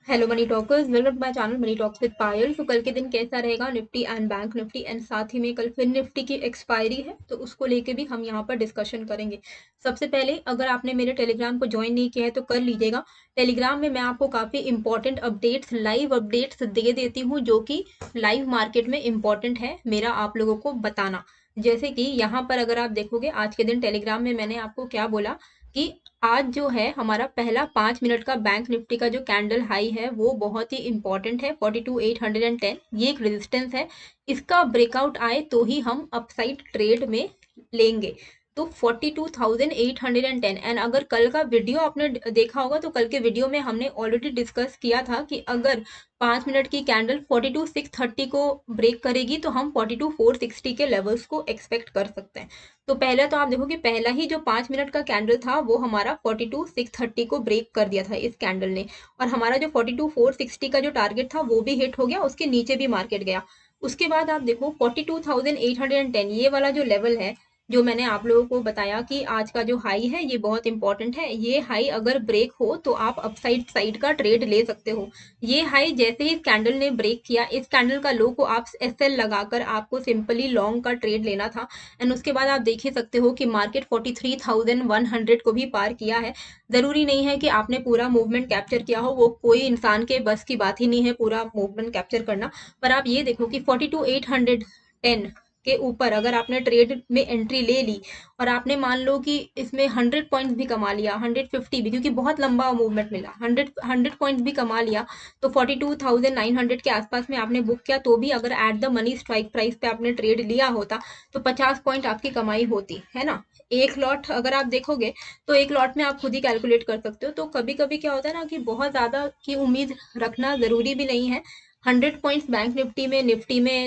Hello money talkers, welcome to my channel Money Talks with Payal. तो कल के दिन कैसा रहेगा Nifty and bank Nifty, and साथ ही में कल फिर निफ्टी की एक्सपायरी है तो उसको लेके भी हम यहाँ पर डिस्कशन करेंगे। सबसे पहले अगर आपने मेरे टेलीग्राम को ज्वाइन नहीं किया है तो कर लीजिएगा। टेलीग्राम में मैं आपको काफ़ी इंपॉर्टेंट अपडेट्स, लाइव अपडेट्स दे देती हूँ जो कि लाइव मार्केट में इंपॉर्टेंट है मेरा आप लोगों को बताना। जैसे कि यहाँ पर अगर आप देखोगे आज के दिन टेलीग्राम में मैंने आपको क्या बोला कि आज जो है हमारा पहला 5 मिनट का बैंक निफ्टी का जो कैंडल हाई है वो बहुत ही इंपॉर्टेंट है, 42,810। ये एक रेजिस्टेंस है, इसका ब्रेकआउट आए तो ही हम अपसाइड ट्रेड में लेंगे। तो 42,810। एंड अगर कल का वीडियो आपने देखा होगा तो कल के वीडियो में हमने ऑलरेडी डिस्कस किया था कि अगर 5 मिनट की कैंडल 42,630 को ब्रेक करेगी तो हम 42,460 के लेवल्स को एक्सपेक्ट कर सकते हैं। तो पहले तो आप देखो कि पहला ही जो 5 मिनट का कैंडल था वो हमारा 42,630 को ब्रेक कर दिया था इस कैंडल ने, और हमारा जो 42,460 का जो टारगेट था वो भी हिट हो गया, उसके नीचे भी मार्केट गया। उसके बाद आप देखो 42,810 ये वाला जो लेवल है, जो मैंने आप लोगों को बताया कि आज का जो हाई है ये बहुत इंपॉर्टेंट है। ये हाई अगर ब्रेक हो तो आप अपसाइड साइड का ट्रेड ले सकते हो। ये हाई जैसे ही इस कैंडल ने ब्रेक किया, इस कैंडल का लो को आप एसएल लगाकर आपको सिंपली लॉन्ग का ट्रेड लेना था। एंड उसके बाद आप देख ही सकते हो कि मार्केट 43,100 को भी पार किया है। जरूरी नहीं है कि आपने पूरा मूवमेंट कैप्चर किया हो, वो कोई इंसान के बस की बात ही नहीं है पूरा मूवमेंट कैप्चर करना। पर आप ये देखो कि 42,810 के ऊपर अगर आपने ट्रेड में एंट्री ले ली और आपने मान लो कि इसमें 100 पॉइंट्स भी कमा लिया, 150 भी, क्योंकि बहुत लंबा मूवमेंट मिला, 100 पॉइंट्स भी कमा लिया, तो 42,900 के आसपास में आपने बुक किया, तो भी अगर at the money strike price पे आपने ट्रेड लिया होता तो 50 पॉइंट आपकी कमाई होती है ना। एक लॉट अगर आप देखोगे तो एक लॉट में आप खुद ही कैलकुलेट कर सकते हो। तो कभी कभी क्या होता है ना कि बहुत ज्यादा की उम्मीद रखना जरूरी भी नहीं है। 100 पॉइंट्स बैंक निफ्टी में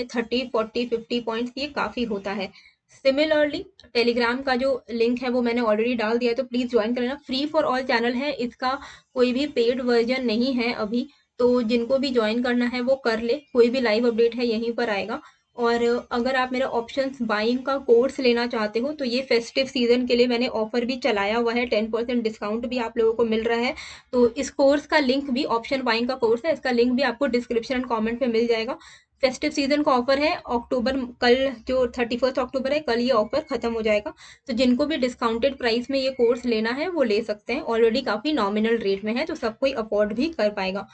30, 40, 50 पॉइंट्स ये काफी होता है। सिमिलरली टेलीग्राम का जो लिंक है वो मैंने ऑलरेडी डाल दिया है, तो प्लीज ज्वाइन कर लेना। फ्री फॉर ऑल चैनल है, इसका कोई भी पेड वर्जन नहीं है अभी। तो जिनको भी ज्वाइन करना है वो कर ले, कोई भी लाइव अपडेट है यहीं पर आएगा। और अगर आप मेरा ऑप्शंस बाइंग का कोर्स लेना चाहते हो तो ये फेस्टिव सीजन के लिए मैंने ऑफर भी चलाया हुआ है, 10% डिस्काउंट भी आप लोगों को मिल रहा है। तो इस कोर्स का लिंक भी, ऑप्शन बाइंग का कोर्स है, इसका लिंक भी आपको डिस्क्रिप्शन एंड कमेंट में मिल जाएगा। फेस्टिव सीजन का ऑफर है अक्टूबर, कल जो 31 अक्टूबर है कल ये ऑफर खत्म हो जाएगा। तो जिनको भी डिस्काउंटेड प्राइस में ये कोर्स लेना है वो ले सकते हैं, ऑलरेडी काफी नॉमिनल रेट में है तो सब कोई अफोर्ड भी कर पाएगा।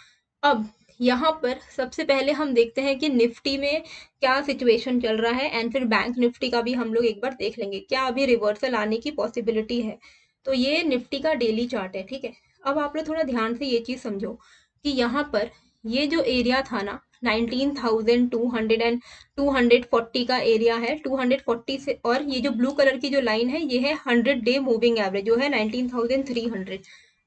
अब यहाँ पर सबसे पहले हम देखते हैं कि निफ्टी में क्या सिचुएशन चल रहा है, एंड फिर बैंक निफ्टी का भी हम लोग एक बार देख लेंगे क्या अभी रिवर्सल आने की पॉसिबिलिटी है। तो ये निफ्टी का डेली चार्ट है, ठीक है। अब आप लोग थोड़ा ध्यान से ये चीज समझो कि यहाँ पर ये जो एरिया था ना, 19,200 एंड 240 का एरिया है, 240 से, और ये जो ब्लू कलर की जो लाइन है ये है 100 डे मूविंग एवरेज जो है 19,300।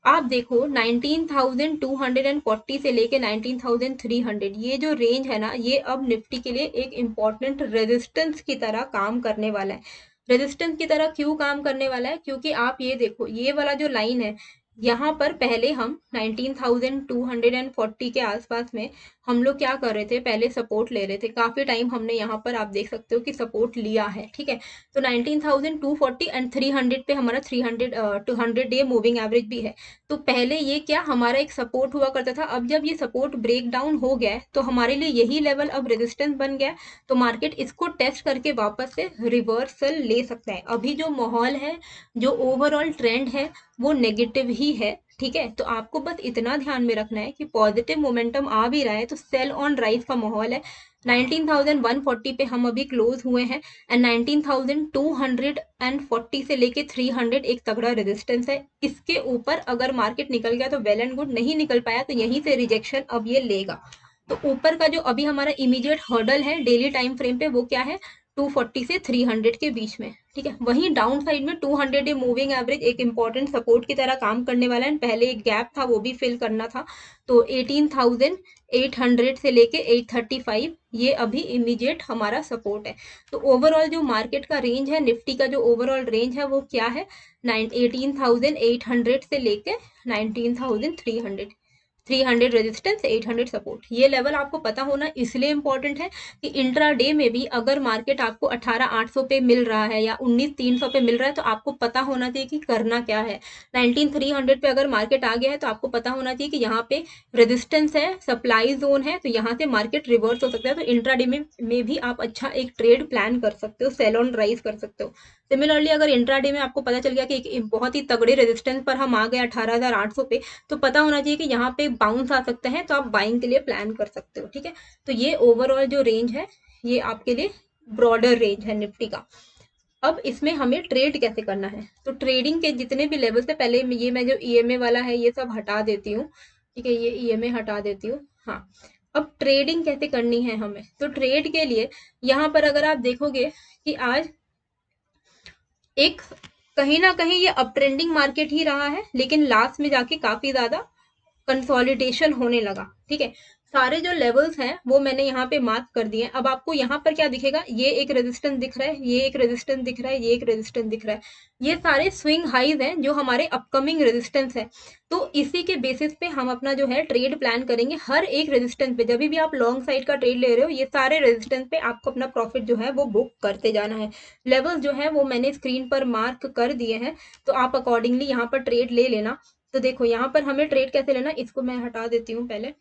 आप देखो 19,240 से लेके 19,300 ये जो रेंज है ना, ये अब निफ्टी के लिए एक इम्पॉर्टेंट रेजिस्टेंस की तरह काम करने वाला है। रेजिस्टेंस की तरह क्यों काम करने वाला है? क्योंकि आप ये देखो ये वाला जो लाइन है, यहाँ पर पहले हम 19,240 के आसपास में हम लोग क्या कर रहे थे, पहले सपोर्ट ले रहे थे, काफी टाइम हमने यहाँ पर आप देख सकते हो कि सपोर्ट लिया है, ठीक है। तो 19,240 एंड 300 पे हमारा 200 डे मूविंग एवरेज भी है। तो पहले ये क्या हमारा एक सपोर्ट हुआ करता था, अब जब ये सपोर्ट ब्रेक डाउन हो गया है तो हमारे लिए यही लेवल अब रेजिस्टेंस बन गया है। तो मार्केट इसको टेस्ट करके वापस से रिवर्सल ले सकता है। अभी जो माहौल है, जो ओवरऑल ट्रेंड है वो नेगेटिव ही है, ठीक है। तो आपको बस इतना ध्यान में रखना है कि पॉजिटिव मोमेंटम आ भी रहा है तो सेल ऑन राइज का माहौल है। 19,140 पे हम अभी क्लोज हुए हैं, एंड 19,240 से लेके 300 एक तगड़ा रेजिस्टेंस है। इसके ऊपर अगर मार्केट निकल गया तो वेल एंड गुड, नहीं निकल पाया तो यहीं से रिजेक्शन अब ये लेगा। तो ऊपर का जो अभी हमारा इमीडिएट हर्डल है डेली टाइम फ्रेम पे वो क्या है, 240 से 300 के बीच में, ठीक है। वहीं डाउन साइड में 200 डे मूविंग एवरेज एक इंपॉर्टेंट सपोर्ट की तरह काम करने वाला है। पहले एक गैप था वो भी फिल करना था, तो 18,800 से लेके 835 ये अभी इमीडिएट हमारा सपोर्ट है। तो ओवरऑल जो मार्केट का रेंज है, निफ्टी का जो ओवरऑल रेंज है वो क्या है, 18,800 से लेके 19,300। 300 रेजिस्टेंस, 800 सपोर्ट। ये लेवल आपको पता होना इसलिए इंपॉर्टेंट है कि इंट्रा डे में भी अगर मार्केट आपको 18,800 पे मिल रहा है या 19,300 पे मिल रहा है तो आपको पता होना चाहिए कि करना क्या है। 19,300 पे अगर मार्केट आ गया है तो आपको पता होना चाहिए कि यहाँ पे रेजिस्टेंस है, सप्लाई जोन है, तो यहाँ से मार्केट रिवर्स हो सकता है। तो इंट्रा डे में भी आप अच्छा एक ट्रेड प्लान कर सकते हो, सेल ऑन राइज कर सकते हो। सिमिलरली अगर इंट्राडे में आपको पता चल गया कि एक बहुत ही तगड़े रेजिस्टेंस पर हम आ गए 18,800 पे, तो पता होना चाहिए कि यहाँ पे बाउंस आ सकते हैं, तो आप बाइंग के लिए प्लान कर सकते हो। ठीक है, तो ये ओवरऑल जो रेंज है ये आपके लिए ब्रॉडर रेंज है निफ्टी का। अब इसमें हमें ट्रेड कैसे करना है, तो ट्रेडिंग के जितने भी लेवल से पहले ये मैं जो ईएमए वाला है ये सब हटा देती हूँ। ठीक है, ये ईएमए हटा देती हूँ। हाँ, अब ट्रेडिंग कैसे करनी है हमें, तो ट्रेड के लिए यहाँ पर अगर आप देखोगे कि आज एक कहीं ना कहीं ये अप ट्रेंडिंग मार्केट ही रहा है, लेकिन लास्ट में जाके काफी ज्यादा कंसोलिडेशन होने लगा। ठीक है, सारे जो लेवल्स हैं वो मैंने यहाँ पे मार्क कर दिए हैं। अब आपको यहाँ पर क्या दिखेगा, ये एक रेजिस्टेंस दिख रहा है, ये एक रेजिस्टेंस दिख रहा है, ये एक रेजिस्टेंस दिख रहा है। ये सारे स्विंग हाइज हैं जो हमारे अपकमिंग रेजिस्टेंस है। तो इसी के बेसिस पे हम अपना जो है ट्रेड प्लान करेंगे। हर एक रेजिस्टेंस पे जब भी आप लॉन्ग साइड का ट्रेड ले रहे हो, ये सारे रेजिस्टेंस पे आपको अपना प्रॉफिट जो है वो बुक करते जाना है। लेवल्स जो है वो मैंने स्क्रीन पर मार्क कर दिए हैं, तो आप अकॉर्डिंगली यहाँ पर ट्रेड ले लेना। तो देखो यहाँ पर हमें ट्रेड कैसे लेना, इसको मैं हटा देती हूँ पहले।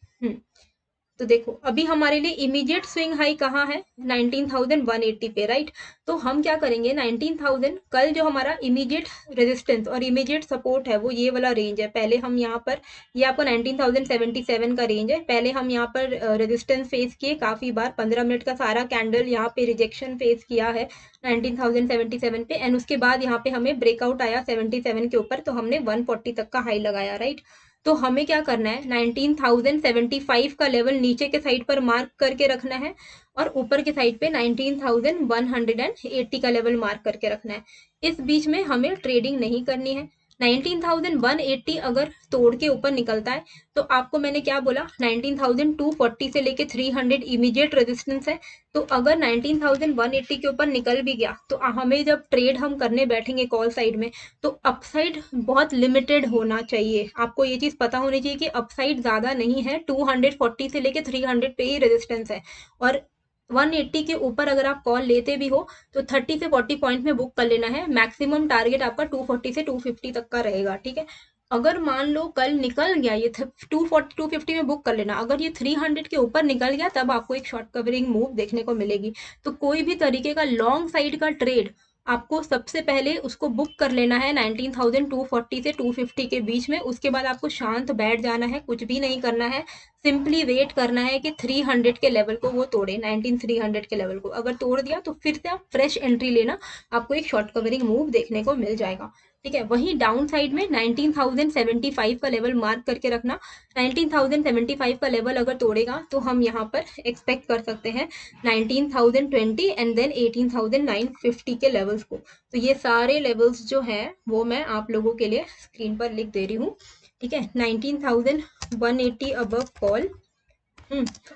तो देखो अभी हमारे लिए इमीडिएट स्विंग हाई कहाँ है, 19,180 पे, राइट। तो हम क्या करेंगे, 19,000 कल जो हमारा इमीडिएट रेजिस्टेंस और इमीडिएट सपोर्ट है वो ये वाला रेंज है। पहले हम यहाँ पर, ये आपको 19,077 का रेंज है। पहले हम यहाँ पर रेजिस्टेंस फेस किए काफी बार, 15 मिनट का सारा कैंडल यहाँ पे रिजेक्शन फेस किया है 19,077 पे, एंड उसके बाद यहाँ पे हमें ब्रेकआउट आया 77 के ऊपर, तो हमने 140 तक का हाई लगाया, राइट। तो हमें क्या करना है, 19,075 का लेवल नीचे के साइड पर मार्क करके रखना है और ऊपर के साइड पे 19,180 का लेवल मार्क करके रखना है। इस बीच में हमें ट्रेडिंग नहीं करनी है। 19,180 अगर तोड़ के ऊपर निकलता है तो आपको मैंने क्या बोला, 19,240 से लेके 300 इमीडिएट रेजिस्टेंस है। तो अगर 19,180 के ऊपर निकल भी गया तो हमें जब ट्रेड हम करने बैठेंगे कॉल साइड में, तो अपसाइड बहुत लिमिटेड होना चाहिए। आपको ये चीज पता होनी चाहिए कि अपसाइड ज्यादा नहीं है, 240 से लेके 300 पे ही रेजिस्टेंस है। और 180 के ऊपर अगर आप कॉल लेते भी हो तो 30 से 40 पॉइंट में बुक कर लेना है। मैक्सिमम टारगेट आपका 240 से 250 तक का रहेगा। ठीक है, अगर मान लो कल निकल गया ये 240 250 में बुक कर लेना, अगर ये 300 के ऊपर निकल गया तब आपको एक शॉर्ट कवरिंग मूव देखने को मिलेगी। तो कोई भी तरीके का लॉन्ग साइड का ट्रेड आपको सबसे पहले उसको बुक कर लेना है 19,240 से 250 के बीच में। उसके बाद आपको शांत बैठ जाना है, कुछ भी नहीं करना है, सिंपली वेट करना है कि 300 के लेवल को वो तोड़े। 19,300 के लेवल को अगर तोड़ दिया तो फिर से आप फ्रेश एंट्री लेना, आपको एक शॉर्ट कवरिंग मूव देखने को मिल जाएगा। ठीक है, वहीं डाउन साइड में 19,075 का लेवल मार्क करके रखना। 19,075 का लेवल अगर तोड़ेगा तो हम यहाँ पर एक्सपेक्ट कर सकते हैं 19,020 एंड देन 18,950 के लेवल्स को। तो ये सारे लेवल्स जो हैं वो मैं आप लोगों के लिए स्क्रीन पर लिख दे रही हूँ। ठीक है, 19,180 above call,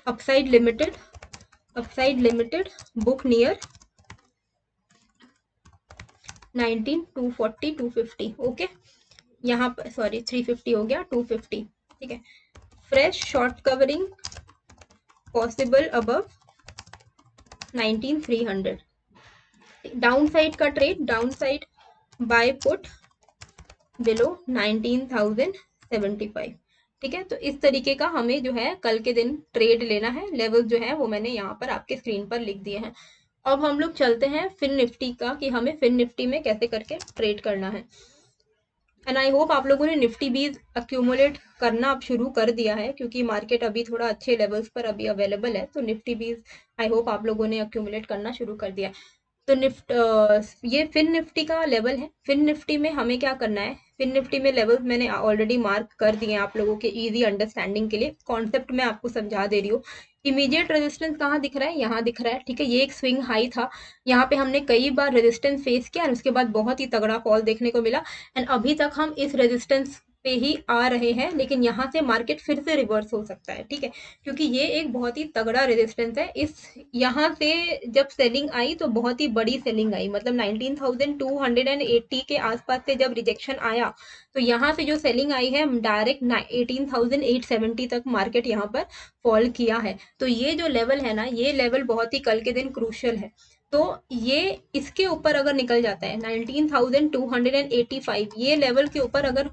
upside limited book near 19,240 250। Okay, यहाँ पर सॉरी 350 हो गया, 250। ठीक है, fresh short covering possible above 19,300। Down side का trade, down side buy put below 19,075। ठीक है, तो इस तरीके का हमें जो है कल के दिन ट्रेड लेना है। लेवल जो है वो मैंने यहाँ पर आपके स्क्रीन पर लिख दिए हैं। अब हम लोग चलते हैं फिन निफ्टी का, कि हमें फिन निफ्टी में कैसे करके ट्रेड करना है। एंड आई होप आप लोगों ने निफ्टी बीज अक्यूमुलेट करना अब शुरू कर दिया है, क्योंकि मार्केट अभी थोड़ा अच्छे लेवल्स पर अभी अवेलेबल है। तो निफ्टी बीज आई होप आप लोगों ने अक्यूमुलेट करना शुरू कर दिया। तो ये फिन निफ्टी का लेवल है। फिन निफ्टी में हमें क्या करना है, फिन निफ्टी में लेवल मैंने ऑलरेडी मार्क कर दिए हैं आप लोगों के इजी अंडरस्टैंडिंग के लिए। कॉन्सेप्ट मैं आपको समझा दे रही हूँ। इमीडिएट रेजिस्टेंस कहाँ दिख रहा है, यहाँ दिख रहा है। ठीक है, ये एक स्विंग हाई था, यहाँ पे हमने कई बार रेजिस्टेंस फेस किया और उसके बाद बहुत ही तगड़ा फॉल देखने को मिला। एंड अभी तक हम इस रेजिस्टेंस पे ही आ रहे हैं, लेकिन यहाँ से मार्केट फिर से रिवर्स हो सकता है, ठीक है, क्योंकि ये एक बहुत ही तगड़ा रेजिस्टेंस है। इस यहाँ से जब सेलिंग आई तो बहुत ही बड़ी सेलिंग आई, मतलब 19,280 के आसपास से जब रिजेक्शन आया तो यहाँ से जो सेलिंग आई है डायरेक्ट 18,870 तक मार्केट यहाँ पर फॉल किया है। तो ये जो लेवल है ना, ये लेवल बहुत ही कल के दिन क्रूशियल है। तो ये इसके ऊपर अगर निकल जाता है 19,285, ये लेवल के ऊपर अगर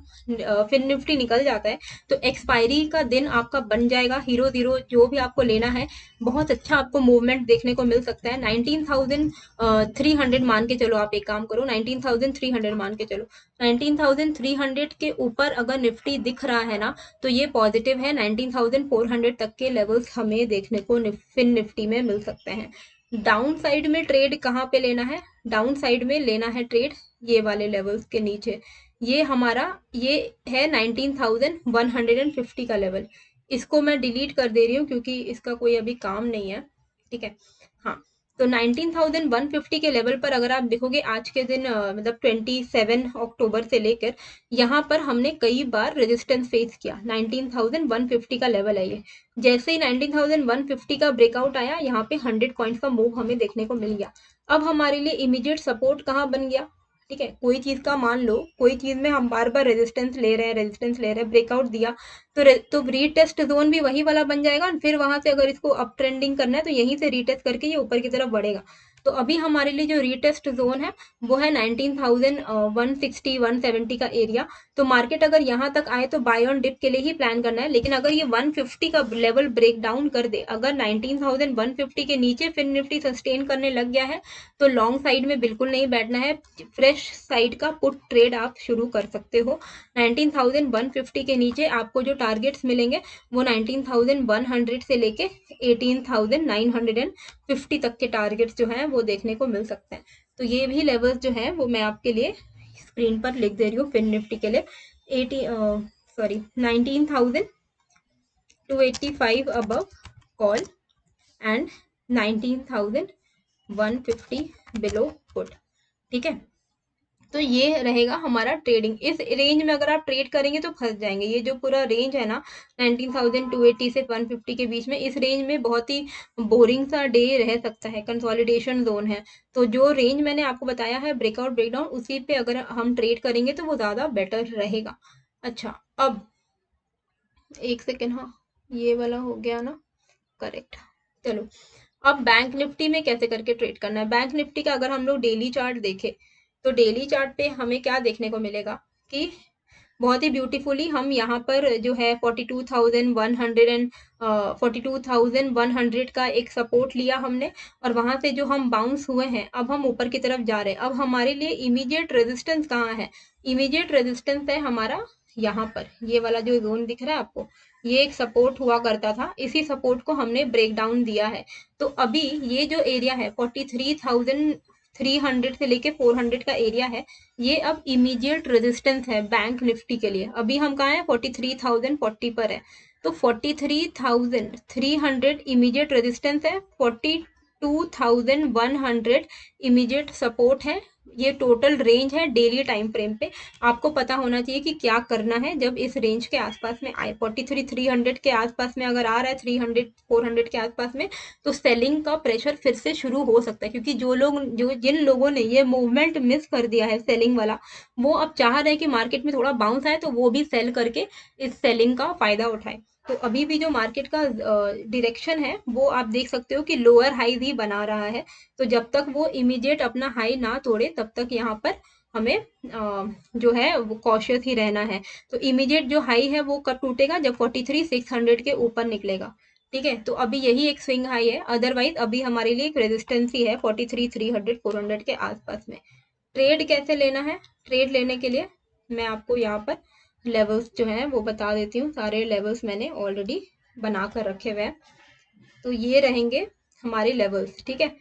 फिर निफ्टी निकल जाता है तो एक्सपायरी का दिन आपका बन जाएगा हीरो जीरो, जो भी आपको लेना है बहुत अच्छा आपको मूवमेंट देखने को मिल सकता है। 19,300 मान के चलो, आप एक काम करो 19,300 मान के चलो, 19,300 के ऊपर अगर निफ्टी दिख रहा है ना तो ये पॉजिटिव है। 19,400 तक के लेवल्स हमें देखने को फिन निफ्टी में मिल सकते हैं। डाउन साइड में ट्रेड कहाँ पे लेना है? डाउन साइड में लेना है ट्रेड ये वाले लेवल्स के नीचे। ये हमारा ये है 19,150 का लेवल। इसको मैं डिलीट कर दे रही हूँ क्योंकि इसका कोई अभी काम नहीं है, ठीक है। हाँ, तो 19,150 के लेवल पर अगर आप देखोगे आज के दिन मतलब 27 अक्टूबर से लेकर यहाँ पर हमने कई बार रेजिस्टेंस फेस किया। 19,150 का लेवल है ये। जैसे ही 19,150 का ब्रेकआउट आया, यहाँ पे 100 पॉइंट्स का मूव हमें देखने को मिल गया। अब हमारे लिए इमीडिएट सपोर्ट कहाँ बन गया? ठीक है, कोई चीज का मान लो, कोई चीज में हम बार बार रेजिस्टेंस ले रहे हैं, रेजिस्टेंस ले रहे हैं, ब्रेकआउट दिया तो रीटेस्ट जोन भी वही वाला बन जाएगा। और फिर वहां से अगर इसको अप ट्रेंडिंग करना है तो यहीं से रीटेस्ट करके ये ऊपर की तरफ बढ़ेगा। तो अभी हमारे लिए जो रीटेस्ट जोन है वो है 19,160 170 का एरिया। तो मार्केट अगर यहाँ तक आए तो बाय ऑन डिप के लिए ही प्लान करना है, लेकिन अगर ये 150 का लेवल ब्रेक डाउन कर दे, अगर 19,150 के नीचे फिर निफ्टी सस्टेन करने लग गया है तो लॉन्ग साइड में बिल्कुल नहीं बैठना है, फ्रेश साइड का पुट ट्रेड आप शुरू कर सकते हो। 19,150 के नीचे आपको जो टारगेट्स मिलेंगे वो 19,100 से लेके 18,950 तक के टारगेट्स जो हैं वो देखने को मिल सकते हैं। तो ये भी लेवल्स जो हैं वो मैं आपके लिए स्क्रीन पर लिख दे रही हूँ फिन निफ्टी के लिए। 19,285 above call and 19,150 below put, ठीक है। तो ये रहेगा हमारा ट्रेडिंग। इस रेंज में अगर आप ट्रेड करेंगे तो फंस जाएंगे। ये जो पूरा रेंज है ना 19,280 से 150 के बीच में, इस रेंज में बहुत ही बोरिंग सा डे रह सकता है, कंसोलिडेशन जोन है। तो जो रेंज मैंने आपको बताया है ब्रेकआउट ब्रेकडाउन, उसी पे अगर हम ट्रेड करेंगे तो वो ज़्यादा बेटर रहेगा। अच्छा, अब एक सेकेंड, हाँ ये वाला हो गया ना, करेक्ट। चलो, अब बैंक निफ्टी में कैसे करके ट्रेड करना है। बैंक निफ्टी का अगर हम लोग डेली चार्ट देखें तो डेली चार्ट पे हमें क्या देखने को मिलेगा कि बहुत ही ब्यूटीफुली हम यहाँ पर जो है 42,100 एंड 42,100 का एक सपोर्ट लिया हमने, और वहां से जो हम बाउंस हुए हैं अब हम ऊपर की तरफ जा रहे हैं। अब हमारे लिए इमीडिएट रेजिस्टेंस कहाँ है? इमीडिएट रेजिस्टेंस है हमारा यहाँ पर, ये वाला जो जोन दिख रहा है आपको, ये एक सपोर्ट हुआ करता था, इसी सपोर्ट को हमने ब्रेक डाउन दिया है। तो अभी ये जो एरिया है 43,300 से लेके 400 का एरिया है, ये अब इमीडिएट रेजिस्टेंस है बैंक निफ्टी के लिए। अभी हम कहाँ हैं? 43,040 पर है। तो 43,300 इमीडिएट रेजिस्टेंस है, 42,100 इमीडिएट सपोर्ट है। ये टोटल रेंज है डेली टाइम फ्रेम पे। आपको पता होना चाहिए कि क्या करना है जब इस रेंज के आसपास में आए। 43,300 के आसपास में अगर आ रहा है, 300 400 के आसपास में, तो सेलिंग का प्रेशर फिर से शुरू हो सकता है, क्योंकि जिन लोगों ने ये मूवमेंट मिस कर दिया है सेलिंग वाला, वो अब चाह रहे हैं कि मार्केट में थोड़ा बाउंस आए तो वो भी सेल करके इस सेलिंग का फायदा उठाए। तो अभी भी जो मार्केट का डायरेक्शन है वो आप देख सकते हो कि लोअर हाई ही बना रहा है। तो जब तक वो इमीडिएट अपना हाई ना तोड़े तब तक यहाँ पर हमें जो है वो कॉशियस ही रहना है। तो इमीडिएट जो हाई है वो कब टूटेगा? जब 43,600 के ऊपर निकलेगा, ठीक है। तो अभी यही एक स्विंग हाई है, अदरवाइज अभी हमारे लिए एक रेजिस्टेंस ही है 43,300 400 के आसपास में। ट्रेड कैसे लेना है? ट्रेड लेने के लिए मैं आपको यहाँ पर लेवल्स जो हैं वो बता देती हूँ। सारे लेवल्स मैंने ऑलरेडी बना कर रखे हुए हैं। तो ये रहेंगे हमारे लेवल्स, ठीक है।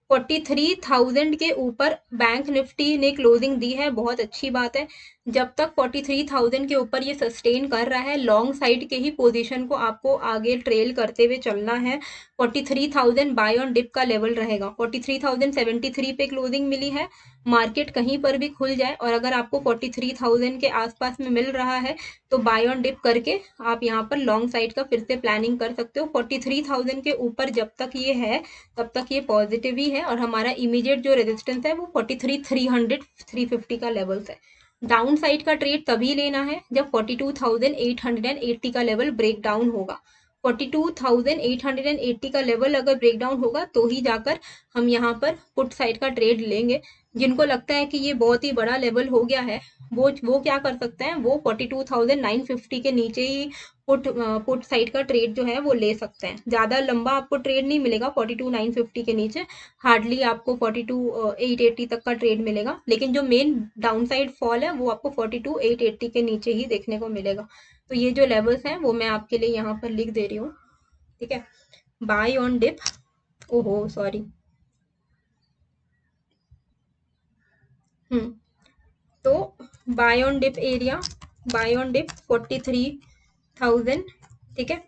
43,000 के ऊपर बैंक निफ्टी ने क्लोजिंग दी है, बहुत अच्छी बात है। जब तक 43,000 के ऊपर ये सस्टेन कर रहा है, लॉन्ग साइड के ही पोजीशन को आपको आगे ट्रेल करते हुए चलना है। 43,000 बाय ऑन डिप का लेवल रहेगा। 43,073 पे क्लोजिंग मिली है। मार्केट कहीं पर भी खुल जाए और अगर आपको 43,000 के आसपास में मिल रहा है तो बाय ऑन डिप करके आप यहाँ पर लॉन्ग साइड का फिर से प्लानिंग कर सकते हो। 43,000 के ऊपर जब तक ये है तब तक ये पॉजिटिव ही है और हमारा इमीडिएट जो रेजिस्टेंस है वो 43,300 350 का लेवल्स है। डाउन साइड का ट्रेड तभी लेना है जब 42,880 का लेवल ब्रेक डाउन होगा। 42,880 का लेवल अगर ब्रेक डाउन होगा तो ही जाकर हम यहाँ पर पुट साइड का ट्रेड लेंगे। जिनको लगता है कि ये बहुत ही बड़ा लेवल हो गया है वो क्या कर सकते हैं, वो 42,950 के नीचे ही पुट साइड का ट्रेड जो है वो ले सकते हैं। ज़्यादा लंबा आपको ट्रेड नहीं मिलेगा 42,950 के नीचे, हार्डली आपको 42,880 तक का ट्रेड मिलेगा, लेकिन जो मेन डाउन साइड फॉल है वो आपको 42,880 के नीचे ही देखने को मिलेगा। तो ये जो लेवल्स हैं वो मैं आपके लिए यहाँ पर लिख दे रही हूँ, ठीक है। बाय ऑन डिप, ओहो सॉरी, तो buy on dip area, buy on dip 43,000, ठीक है।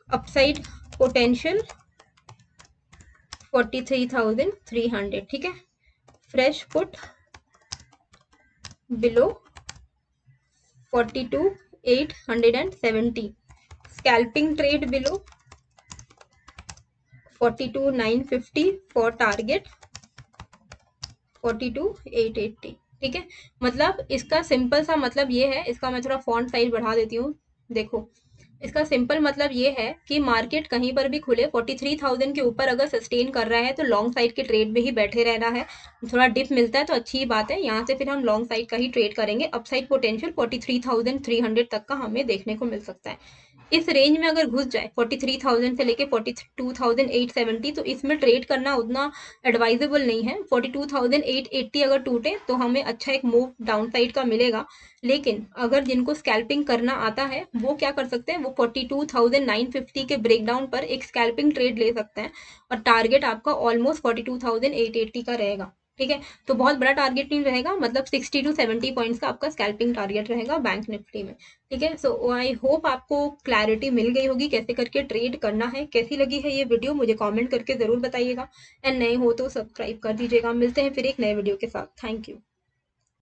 अपसाइड पोटेंशियल 43,300, ठीक है। Fresh put below 42,870, scalping trade below 42,950 for target 42,880, ठीक है। मतलब इसका सिंपल सा मतलब ये है, इसका मैं थोड़ा फॉन्ट साइज बढ़ा देती हूँ, देखो इसका सिंपल मतलब ये है कि मार्केट कहीं पर भी खुले 43,000 के ऊपर अगर सस्टेन कर रहा है तो लॉन्ग साइड के ट्रेड में ही बैठे रहना है। थोड़ा डिप मिलता है तो अच्छी बात है, यहाँ से फिर हम लॉन्ग साइड का ही ट्रेड करेंगे। अपसाइड पोटेंशियल 43,300 तक का हमें देखने को मिल सकता है। इस रेंज में अगर घुस जाए 43,000 से लेके 42,870, तो इसमें ट्रेड करना उतना एडवाइजेबल नहीं है। 42,880 अगर टूटे तो हमें अच्छा एक मूव डाउन साइड का मिलेगा, लेकिन अगर जिनको स्कैल्पिंग करना आता है वो क्या कर सकते हैं, वो 42,950 के ब्रेकडाउन पर एक स्कैल्पिंग ट्रेड ले सकते हैं और टारगेट आपका ऑलमोस्ट 42,880 का रहेगा, ठीक है। तो बहुत बड़ा टारगेट नहीं रहेगा, मतलब 60 to 70 पॉइंट्स का आपका स्कैल्पिंग टारगेट रहेगा बैंक निफ्टी में, ठीक है। सो आई होप आपको क्लैरिटी मिल गई होगी कैसे करके ट्रेड करना है। कैसी लगी है ये वीडियो मुझे कमेंट करके ज़रूर बताइएगा, एंड नए हो तो सब्सक्राइब कर दीजिएगा। मिलते हैं फिर एक नए वीडियो के साथ। Thank you.